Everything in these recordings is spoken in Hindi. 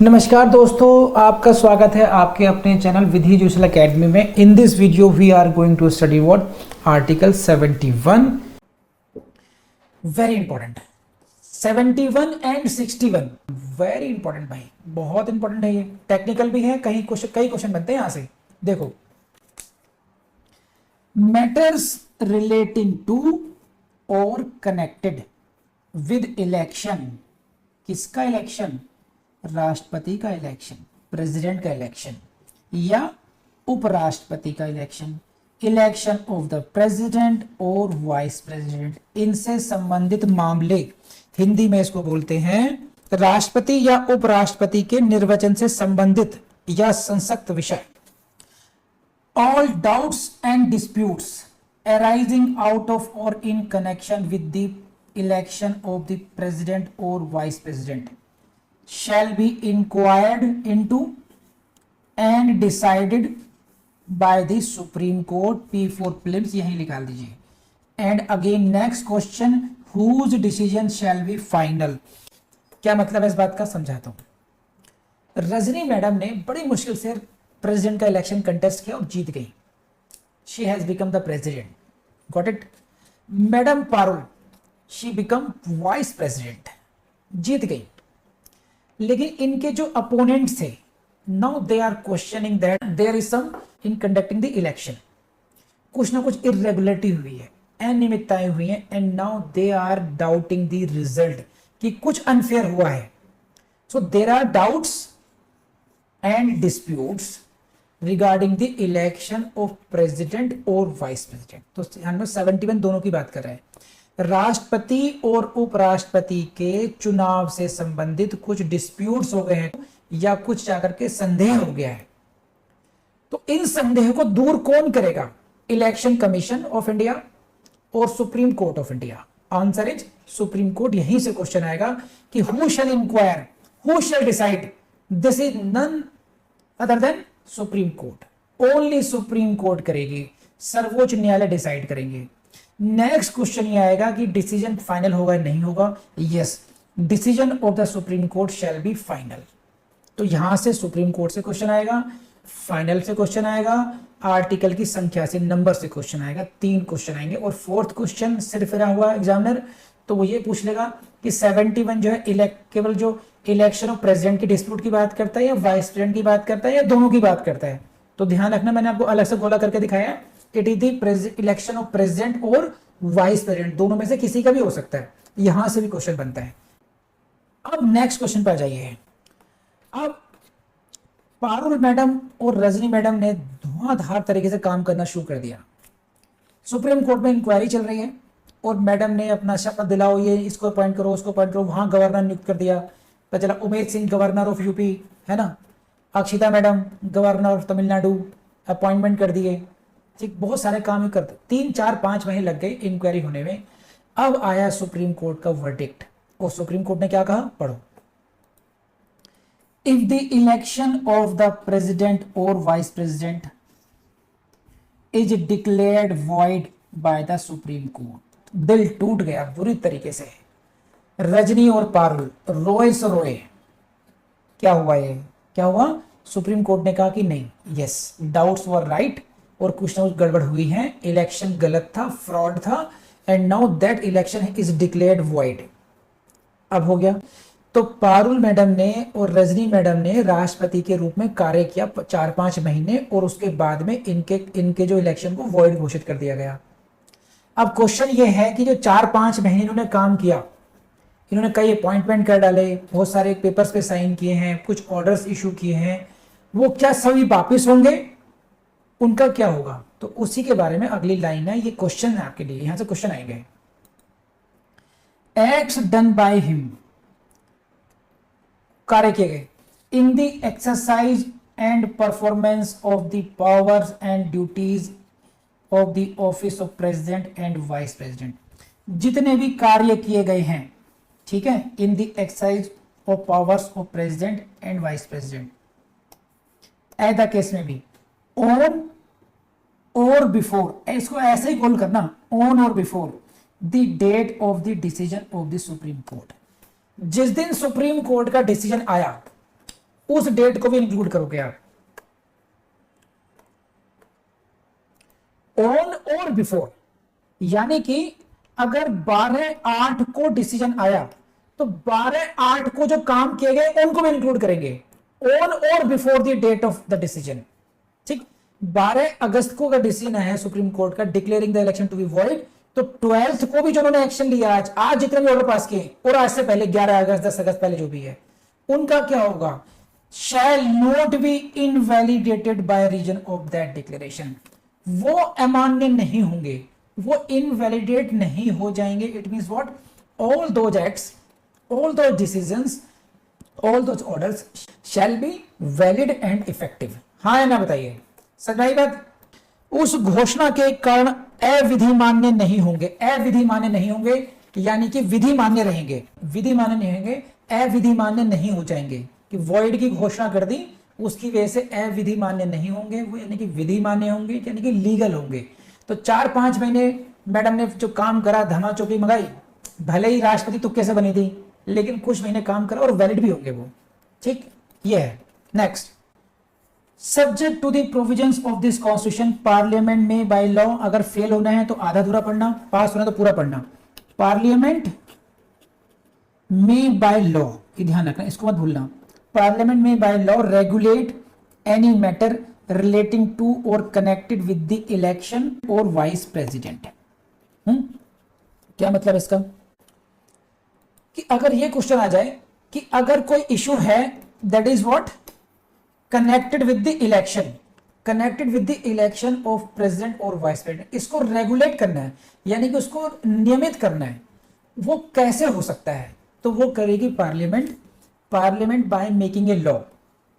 नमस्कार दोस्तों, आपका स्वागत है आपके अपने चैनल विधि जोशल एकेडमी में। In this video we are going to study what article 71। Very important 71 and 61 very important भाई, बहुत इंपॉर्टेंट है। ये टेक्निकल भी है, कई क्वेश्चन बनते हैं यहां से। देखो, matters relating to or connected with election. किसका इलेक्शन? राष्ट्रपति का इलेक्शन, प्रेसिडेंट का इलेक्शन या उपराष्ट्रपति का election, election of the president और वाइस प्रेसिडेंट, इनसे संबंधित मामले, हिंदी में इसको बोलते हैं राष्ट्रपति या उपराष्ट्रपति के निर्वाचन से संबंधित या संसक्त विषय। All doubts and disputes arising out of और in connection with the election of the president और vice president shall be inquired into and decided by the Supreme Court। P4 prelims यही निकाल दीजिए। And again next question, whose decision shall be final। क्या मतलब है इस बात का, समझाता हूं। रजनी मैडम ने बड़ी मुश्किल से प्रेसिडेंट का इलेक्शन कंटेस्ट किया और जीत गई। She has become the president, got it. Madam Parul, she become vice president, जीत गई। लेकिन इनके जो अपोनेंट्स थे, now they are questioning that there is some in conducting the election, कुछ ना कुछ इरेगुलरिटी हुई है, अनियमितताएं हुई हैं, and now they are doubting the result कि कुछ अनफेयर हुआ है। So there are doubts and disputes regarding the election of president और वाइस प्रेसिडेंट। तो हम 71 दोनों की बात कर रहे हैं। राष्ट्रपति और उपराष्ट्रपति के चुनाव से संबंधित कुछ डिस्प्यूट्स हो गए हैं या कुछ जाकर के संदेह हो गया है, तो इन संदेह को दूर कौन करेगा? इलेक्शन कमीशन ऑफ इंडिया और supreme court of India. Answer is supreme court. यहीं से क्वेश्चन आएगा कि who shall inquire, who shall decide. This is none other than supreme court. Only supreme court करेगी, सर्वोच्च न्यायालय डिसाइड करेंगे। नेक्स्ट क्वेश्चन ये आएगा कि डिसीजन फाइनल होगा नहीं होगा। Yes, decision of the supreme court shall be final. तो यहां से सुप्रीम कोर्ट से क्वेश्चन आएगा, फाइनल से क्वेश्चन आएगा, आर्टिकल की संख्या से, नंबर से क्वेश्चन आएगा। 3 क्वेश्चन आएंगे। और फोर्थ क्वेश्चन सिर्फ फिरा हुआ एग्जामिनर, तो वो ये पूछ लेगा कि 71 जो है केवल जो इलेक्शन ऑफ प्रेसिडेंट की डिस्प्यूट की बात करता है या वाइस प्रेसिडेंट की बात करता है या दोनों की बात करता है। तो ध्यान रखना, मैंने आपको अलग से गोला करके दिखाया है। It is the election of president और वाइस प्रेसिडेंट, दोनों में से किसी का भी हो सकता है। यहां से भी क्वेश्चन बनता है। अब नेक्स्ट क्वेश्चन पर जाइए। अब पारुल मैडम और रजनी मैडम ने धुआंधार तरीके से काम करना शुरू कर दिया। सुप्रीम कोर्ट में इंक्वायरी चल रही है और मैडम ने अपना शपथ दिलाओ, ये इसको अपॉइंट करो, उसको अपॉइंट करो। वहां गवर्नर नियुक्त कर दिया, पता चला Umesh Singh governor of UP है ना, Akshita madam governor of Tamil Nadu, appointment कर दिए। ठीक, बहुत सारे काम ही करते, 3 4 5 महीने लग गए इंक्वायरी होने में। अब आया सुप्रीम कोर्ट का वर्डिक्ट और सुप्रीम कोर्ट ने क्या कहा, पढ़ो। If the election of the president और vice president is declared void by the supreme Court. दिल टूट गया बुरी तरीके से। रजनी और पारुल रोए सो रोए। क्या हुआ? ये क्या हुआ? सुप्रीम कोर्ट ने कहा कि नहीं, यस, डाउट्स वर राइट और कुछ ना कुछ गड़बड़ हुई है, इलेक्शन गलत था, फ्रॉड था, and now that election is declared void. अब हो गया। तो पारुल मैडम ने और रजनी मैडम ने राष्ट्रपति के रूप में कार्य किया 4-5 महीने और उसके बाद में इनके जो इलेक्शन को वॉइड घोषित कर दिया गया। अब क्वेश्चन ये है कि जो 4-5 महीने इन्होंने काम किया, इन्होंने कई अपॉइंटमेंट कर डाले, बहुत सारे पेपर्स पे साइन किए हैं, कुछ ऑर्डर्स इशू किए हैं, वो क्या सभी वापिस होंगे? उनका क्या होगा? तो उसी के बारे में अगली लाइन है, ये क्वेश्चन है आपके लिए, यहां से क्वेश्चन आएंगे। एक्ट्स डन बाय हिम, कार्य किए गए in the exercise and performance of the powers and duties of the office of president and vice president. जितने भी कार्य किए गए हैं, ठीक है, in the exercise of powers of president and vice president, ऐसा केस में भी ऑन और बिफोर, इसको ऐसे ही कॉल करना, on or before the date of the decision of the supreme court. जिस दिन सुप्रीम कोर्ट का डिसीजन आया उस डेट को भी इंक्लूड करोगे आप। ऑन और बिफोर, यानी कि अगर 12/8 को डिसीजन आया तो 12/8 को जो काम किए गए उनको भी इंक्लूड करेंगे, on or before the date of the decision. ठीक, 12 अगस्त को का डिसीजन आया सुप्रीम कोर्ट का declaring the election to be void, तो 12th को भी जो उन्होंने एक्शन लिया आज जितने भी ऑर्डर पास किए और आज से पहले 11 अगस्त 10 अगस्त पहले जो भी है उनका क्या होगा, shall not be invalidated by reason of that declaration. वो अमान्य नहीं होंगे, वो इनवैलिडेट नहीं हो जाएंगे। It means what, all those acts, all those decisions, all those orders shall be valid and effective. हाँ या ना बताइए, सही बात। उस घोषणा के कारण अविधि मान्य नहीं होंगे, अविधि मान्य नहीं होंगे यानी कि विधि मान्य रहेंगे, विधि मान्य नहीं होंगे, अविधि मान्य नहीं हो जाएंगे कि वॉइड की घोषणा कर दी उसकी वजह से अविधि मान्य नहीं होंगे, वो यानी कि विधि मान्य होंगे, यानी कि लीगल होंगे। तो 4-5 महीने मैडम ने जो काम करा, धमाचौकी मंगाई, भले ही राष्ट्रपति तुक्के से बनी थी लेकिन कुछ महीने काम करा और वैलिड भी होंगे वो। ठीक, ये है। Next, subject to the provisions of this constitution parliament में बाय लॉ, अगर फेल होना है तो आधा अधूरा पढ़ना, पास होना तो पूरा पढ़ना। पार्लियामेंट में बाय लॉ, ये ध्यान रखना, इसको मत भूलना। पार्लियामेंट में by law regulate any matter relating to or connected with the election और वाइस प्रेसिडेंट। क्या मतलब इसका, कि अगर ये क्वेश्चन आ जाए कि अगर कोई इशू है that is what connected with the election, connected with the election of president और वाइस प्रेसिडेंट, इसको रेगुलेट करना है यानी कि उसको नियमित करना है, वो कैसे हो सकता है, तो वो करेगी parliament. Parliament by making a law,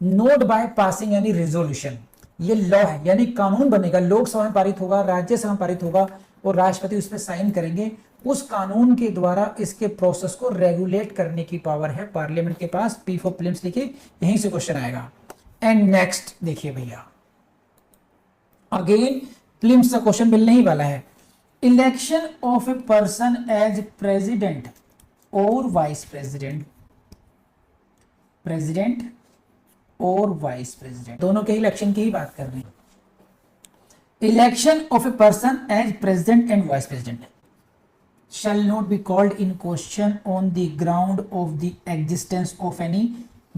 note by passing any resolution. ये लॉ है यानी कानून बनेगा, लोकसभा में पारित होगा, राज्यसभा में पारित होगा और राष्ट्रपति उस पर साइन करेंगे। उस कानून के द्वारा इसके प्रोसेस को रेगुलेट करने की पावर है पार्लियामेंट के पास। पी फॉर प्रीलिम्स लिखिए, यहीं से क्वेश्चन आएगा। एंड नेक्स्ट देखिए भैया, अगेन प्रीलिम्स का क्वेश्चन मिलने ही वाला है। Election of a person as president और वाइस प्रेसिडेंट, प्रेसिडेंट और वाइस प्रेसिडेंट दोनों के इलेक्शन की ही बात कर रहे हैं। Election of a person as president and vice president shall not be called in question on the ground of the existence of any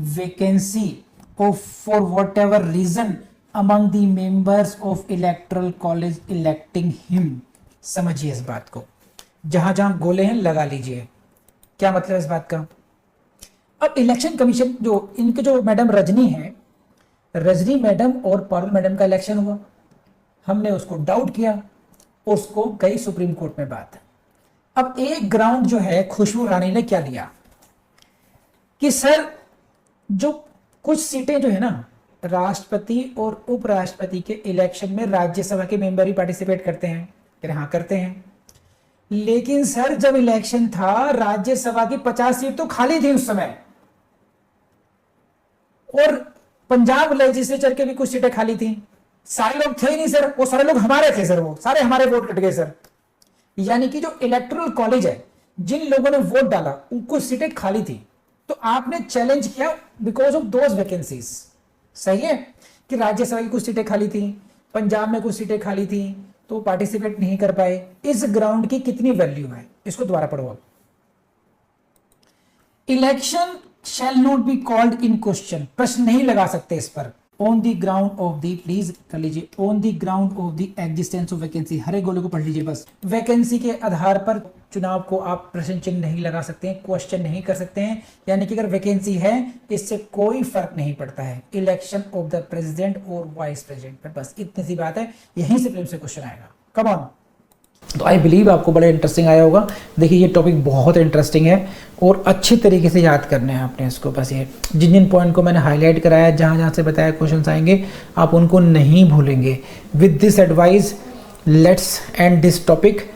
vacancy of for whatever reason among the members of electoral college electing him। समझिए इस बात को, जहां जहां गोले हैं लगा लीजिए। क्या मतलब इस बात का, अब इलेक्शन कमीशन जो इनके जो मैडम रजनी है, रजनी मैडम और पारुल मैडम का इलेक्शन हुआ, हमने उसको डाउट किया, उसको गई सुप्रीम कोर्ट में बात। अब एक ग्राउंड जो है खुशबू रानी ने क्या लिया कि सर जो कुछ सीटें जो है ना राष्ट्रपति और उपराष्ट्रपति के इलेक्शन में राज्यसभा के मेंबर ही पार्टिसिपेट करते हैं, कि हाँ करते हैं, लेकिन सर जब इलेक्शन था राज्यसभा की 50 सीट तो खाली थी उस समय, और पंजाब लेजिस्लेचर के भी कुछ सीटें खाली थी, सारे लोग थे ही नहीं सर, वो सारे लोग हमारे थे सर, वो सारे हमारे वोट कट गए सर। यानी कि जो इलेक्टोरल कॉलेज है, जिन लोगों ने वोट डाला उनको सीटें खाली थी, तो आपने चैलेंज किया बिकॉज ऑफ दोज वैकेंसीज। सही है कि राज्यसभा की कुछ सीटें खाली थी, पंजाब में कुछ सीटें खाली थी, तो पार्टिसिपेट नहीं कर पाए। इस ग्राउंड की कितनी वैल्यू है, इसको दोबारा पढ़ो आप। Election shall not be called in question, प्रश्न नहीं लगा सकते इस पर, on the ground of the, please कर लीजिए, on the ground of the existence of vacancy, हर एक गोले को पढ़ लीजिए बस। वैकेंसी के आधार पर चुनाव को आप प्रश्न चिन्ह नहीं लगा सकते हैं, क्वेश्चन नहीं कर सकते हैं, यानी कि अगर वैकेंसी है इससे कोई फर्क नहीं पड़ता है इलेक्शन ऑफ द प्रेसिडेंट और वाइस प्रेसिडेंट पर, बस इतनी सी बात है, यहीं से प्रेम से क्वेश्चन आएगा। Come on. तो आई बिलीव आपको बड़ा इंटरेस्टिंग आया होगा। देखिए ये टॉपिक बहुत इंटरेस्टिंग है और अच्छे तरीके से याद करने हैं आपने इसको, बस ये जिन जिन पॉइंट को मैंने हाईलाइट कराया, जहाँ जहाँ से बताया क्वेश्चंस आएंगे, आप उनको नहीं भूलेंगे। With this advice let's end this topic.